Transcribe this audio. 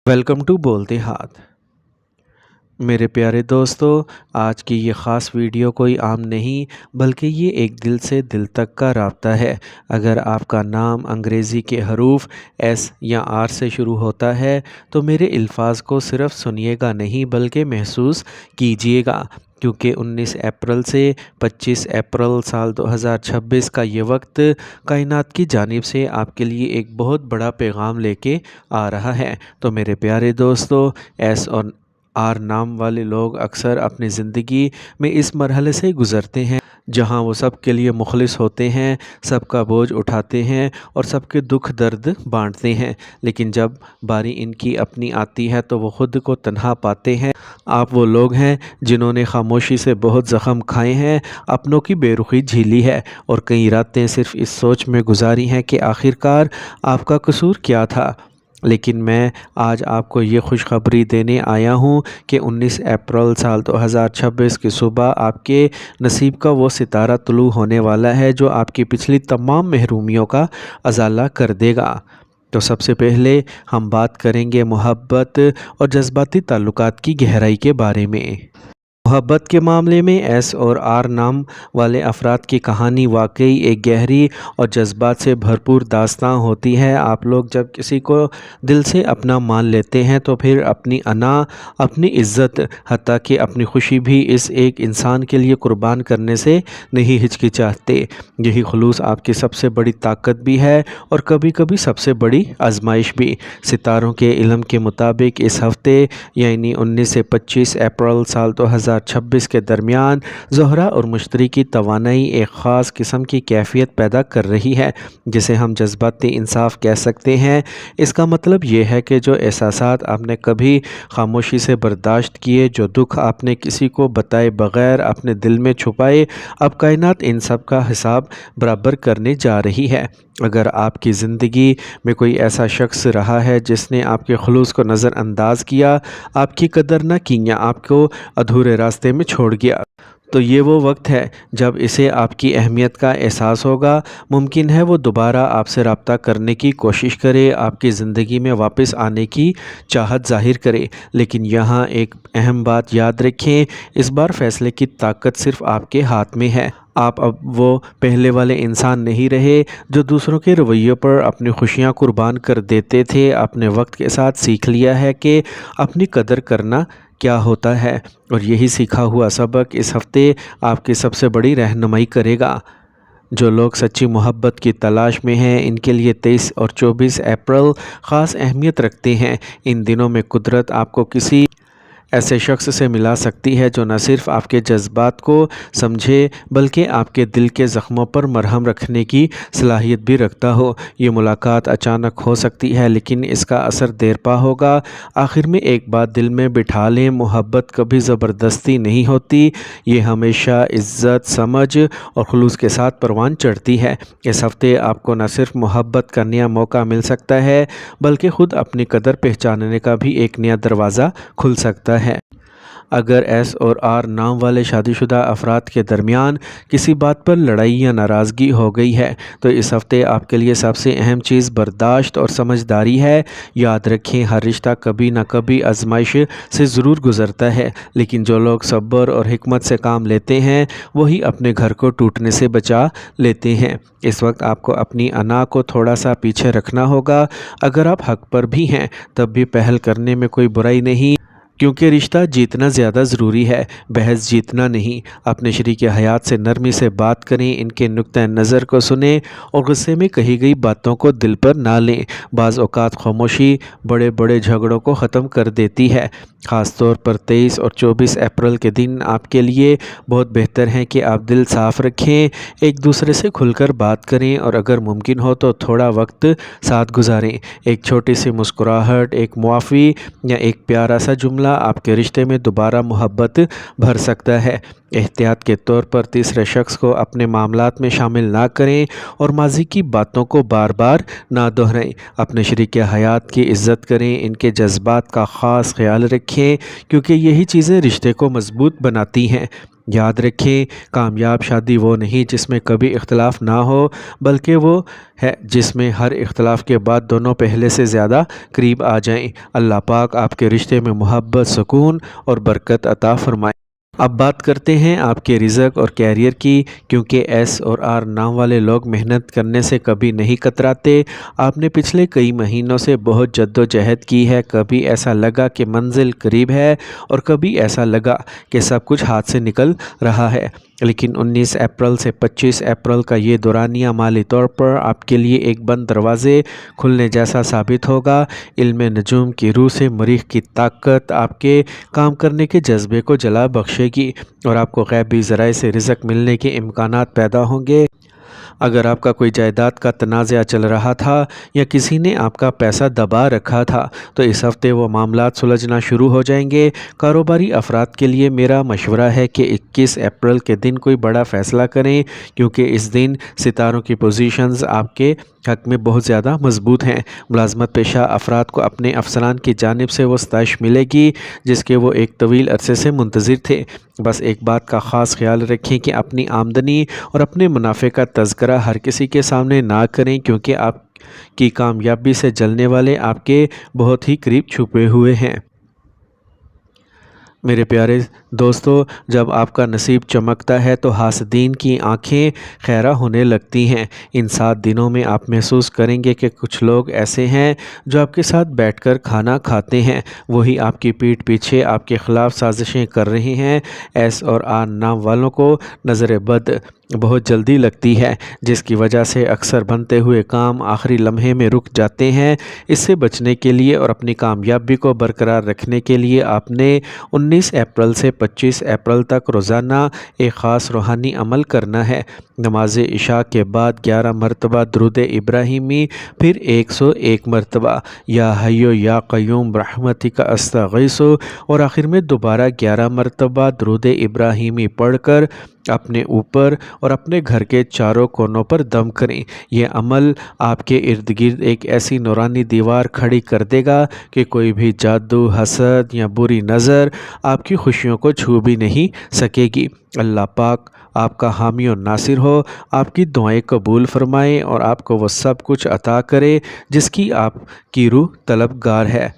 Welcome to بولتے ہاتھ۔ میرے پیارے دوستو، آج کی یہ خاص ویڈیو کوئی عام نہیں بلکہ یہ ایک دل سے دل تک کا رابطہ ہے۔ اگر آپ کا نام انگریزی کے حروف ایس یا آر سے شروع ہوتا ہے تو میرے الفاظ کو صرف سنیے گا نہیں بلکہ محسوس کیجیے گا، کیونکہ 19 اپریل سے 25 اپریل سال 2026 کا یہ وقت کائنات کی جانب سے آپ کے لیے ایک بہت بڑا پیغام لے کے آ رہا ہے۔ تو میرے پیارے دوستو، ایس اور آر نام والے لوگ اکثر اپنی زندگی میں اس مرحلے سے گزرتے ہیں جہاں وہ سب کے لیے مخلص ہوتے ہیں، سب کا بوجھ اٹھاتے ہیں اور سب کے دکھ درد بانٹتے ہیں، لیکن جب باری ان کی اپنی آتی ہے تو وہ خود کو تنہا پاتے ہیں۔ آپ وہ لوگ ہیں جنہوں نے خاموشی سے بہت زخم کھائے ہیں، اپنوں کی بے رخی جھیلی ہے اور کئی راتیں صرف اس سوچ میں گزاری ہیں کہ آخرکار آپ کا قصور کیا تھا۔ لیکن میں آج آپ کو یہ خوشخبری دینے آیا ہوں کہ 19 اپریل سال 2026 کی صبح آپ کے نصیب کا وہ ستارہ طلوع ہونے والا ہے جو آپ کی پچھلی تمام محرومیوں کا ازالہ کر دے گا۔ تو سب سے پہلے ہم بات کریں گے محبت اور جذباتی تعلقات کی گہرائی کے بارے میں۔ محبت کے معاملے میں ایس اور آر نام والے افراد کی کہانی واقعی ایک گہری اور جذبات سے بھرپور داستاں ہوتی ہے۔ آپ لوگ جب کسی کو دل سے اپنا مان لیتے ہیں تو پھر اپنی انا، اپنی عزت، حتیٰ کہ اپنی خوشی بھی اس ایک انسان کے لیے قربان کرنے سے نہیں ہچکچاتے۔ یہی خلوص آپ کی سب سے بڑی طاقت بھی ہے اور کبھی کبھی سب سے بڑی آزمائش بھی۔ ستاروں کے علم کے مطابق اس ہفتے یعنی 19 سے 25 اپریل سال 2026 کے درمیان زہرہ اور مشتری کی توانائی ایک خاص قسم کی کیفیت پیدا کر رہی ہے جسے ہم جذباتی انصاف کہہ سکتے ہیں۔ اس کا مطلب یہ ہے کہ جو احساسات آپ نے کبھی خاموشی سے برداشت کیے، جو دکھ آپ نے کسی کو بتائے بغیر اپنے دل میں چھپائے، اب کائنات ان سب کا حساب برابر کرنے جا رہی ہے۔ اگر آپ کی زندگی میں کوئی ایسا شخص رہا ہے جس نے آپ کے خلوص کو نظر انداز کیا، آپ کی قدر نہ کی یا آپ کو ادھورے راستے میں چھوڑ گیا، تو یہ وہ وقت ہے جب اسے آپ کی اہمیت کا احساس ہوگا۔ ممکن ہے وہ دوبارہ آپ سے رابطہ کرنے کی کوشش کرے، آپ کی زندگی میں واپس آنے کی چاہت ظاہر کرے، لیکن یہاں ایک اہم بات یاد رکھیں، اس بار فیصلے کی طاقت صرف آپ کے ہاتھ میں ہے۔ آپ اب وہ پہلے والے انسان نہیں رہے جو دوسروں کے رویوں پر اپنی خوشیاں قربان کر دیتے تھے۔ آپ نے وقت کے ساتھ سیکھ لیا ہے کہ اپنی قدر کرنا کیا ہوتا ہے، اور یہی سیکھا ہوا سبق اس ہفتے آپ کی سب سے بڑی رہنمائی کرے گا۔ جو لوگ سچی محبت کی تلاش میں ہیں، ان کے لیے 23 اور 24 اپریل خاص اہمیت رکھتے ہیں۔ ان دنوں میں قدرت آپ کو کسی ایسے شخص سے ملا سکتی ہے جو نہ صرف آپ کے جذبات کو سمجھے بلکہ آپ کے دل کے زخموں پر مرہم رکھنے کی صلاحیت بھی رکھتا ہو۔ یہ ملاقات اچانک ہو سکتی ہے لیکن اس کا اثر دیر پا ہوگا۔ آخر میں ایک بات دل میں بٹھا لیں، محبت کبھی زبردستی نہیں ہوتی، یہ ہمیشہ عزت، سمجھ اور خلوص کے ساتھ پروان چڑھتی ہے۔ اس ہفتے آپ کو نہ صرف محبت کا نیا موقع مل سکتا ہے بلکہ خود اپنی قدر پہچاننے کا بھی ایک نیا دروازہ کھل سکتا ہے۔ اگر ایس اور آر نام والے شادی شدہ افراد کے درمیان کسی بات پر لڑائی یا ناراضگی ہو گئی ہے تو اس ہفتے آپ کے لیے سب سے اہم چیز برداشت اور سمجھداری ہے۔ یاد رکھیں، ہر رشتہ کبھی نہ کبھی آزمائش سے ضرور گزرتا ہے، لیکن جو لوگ صبر اور حکمت سے کام لیتے ہیں وہی اپنے گھر کو ٹوٹنے سے بچا لیتے ہیں۔ اس وقت آپ کو اپنی انا کو تھوڑا سا پیچھے رکھنا ہوگا۔ اگر آپ حق پر بھی ہیں تب بھی پہل کرنے میں کوئی برائی نہیں، کیونکہ رشتہ جیتنا زیادہ ضروری ہے، بحث جیتنا نہیں۔ اپنے شریک حیات سے نرمی سے بات کریں، ان کے نقطہ نظر کو سنیں اور غصے میں کہی گئی باتوں کو دل پر نہ لیں۔ بعض اوقات خاموشی بڑے بڑے جھگڑوں کو ختم کر دیتی ہے۔ خاص طور پر 23 اور 24 اپریل کے دن آپ کے لیے بہت بہتر ہے کہ آپ دل صاف رکھیں، ایک دوسرے سے کھل کر بات کریں اور اگر ممکن ہو تو تھوڑا وقت ساتھ گزاریں۔ ایک چھوٹی سی مسکراہٹ، ایک معافی یا ایک پیارا سا جملہ آپ کے رشتے میں دوبارہ محبت بھر سکتا ہے۔ احتیاط کے طور پر تیسرے شخص کو اپنے معاملات میں شامل نہ کریں اور ماضی کی باتوں کو بار بار نہ دہرائیں۔ اپنے شریک حیات کی عزت کریں، ان کے جذبات کا خاص خیال رکھیں کیونکہ یہی چیزیں رشتے کو مضبوط بناتی ہیں۔ یاد رکھیں، کامیاب شادی وہ نہیں جس میں کبھی اختلاف نہ ہو، بلکہ وہ ہے جس میں ہر اختلاف کے بعد دونوں پہلے سے زیادہ قریب آ جائیں۔ اللہ پاک آپ کے رشتے میں محبت، سکون اور برکت عطا فرمائے۔ اب بات کرتے ہیں آپ کے رزق اور کیریئر کی، کیونکہ ایس اور آر نام والے لوگ محنت کرنے سے کبھی نہیں کتراتے۔ آپ نے پچھلے کئی مہینوں سے بہت جد و جہد کی ہے، کبھی ایسا لگا کہ منزل قریب ہے اور کبھی ایسا لگا کہ سب کچھ ہاتھ سے نکل رہا ہے، لیکن 19 اپریل سے 25 اپریل کا یہ دورانیہ مالی طور پر آپ کے لیے ایک بند دروازے کھلنے جیسا ثابت ہوگا۔ علم نجوم کی روح سے مریخ کی طاقت آپ کے کام کرنے کے جذبے کو جلا بخشے گی اور آپ کو غیبی ذرائع سے رزق ملنے کے امکانات پیدا ہوں گے۔ اگر آپ کا کوئی جائیداد کا تنازعہ چل رہا تھا یا کسی نے آپ کا پیسہ دبا رکھا تھا تو اس ہفتے وہ معاملات سلجھنا شروع ہو جائیں گے۔ کاروباری افراد کے لیے میرا مشورہ ہے کہ 21 اپریل کے دن کوئی بڑا فیصلہ کریں، کیونکہ اس دن ستاروں کی پوزیشنز آپ کے حق میں بہت زیادہ مضبوط ہیں۔ ملازمت پیشہ افراد کو اپنے افسران کی جانب سے وہ ستائش ملے گی جس کے وہ ایک طویل عرصے سے منتظر تھے۔ بس ایک بات کا خاص خیال رکھیں کہ اپنی آمدنی اور اپنے منافع کا تذکرہ ہر کسی کے سامنے نہ کریں، کیونکہ آپ کی کامیابی سے جلنے والے آپ کے بہت ہی قریب چھپے ہوئے ہیں۔ میرے پیارے دوستو، جب آپ کا نصیب چمکتا ہے تو حاسدین کی آنکھیں خیرہ ہونے لگتی ہیں۔ ان 7 دنوں میں آپ محسوس کریں گے کہ کچھ لوگ ایسے ہیں جو آپ کے ساتھ بیٹھ کر کھانا کھاتے ہیں، وہی آپ کی پیٹھ پیچھے آپ کے خلاف سازشیں کر رہے ہیں۔ ایس اور آر نام والوں کو نظر بد بہت جلدی لگتی ہے، جس کی وجہ سے اکثر بنتے ہوئے کام آخری لمحے میں رک جاتے ہیں۔ اس سے بچنے کے لیے اور اپنی کامیابی کو برقرار رکھنے کے لیے آپ نے 19 اپریل سے 25 اپریل تک روزانہ ایک خاص روحانی عمل کرنا ہے۔ نماز عشاء کے بعد 11 مرتبہ درود ابراہیمی، پھر 101 مرتبہ یا حیو یا قیوم برحمتک استغیث، اور آخر میں دوبارہ 11 مرتبہ درود ابراہیمی پڑھ کر اپنے اوپر اور اپنے گھر کے چاروں کونوں پر دم کریں۔ یہ عمل آپ کے ارد گرد ایک ایسی نورانی دیوار کھڑی کر دے گا کہ کوئی بھی جادو، حسد یا بری نظر آپ کی خوشیوں کو چھو بھی نہیں سکے گی۔ اللہ پاک آپ کا حامی و ناصر ہو، آپ کی دعائیں قبول فرمائے اور آپ کو وہ سب کچھ عطا کرے جس کی آپ کی روح طلبگار ہے۔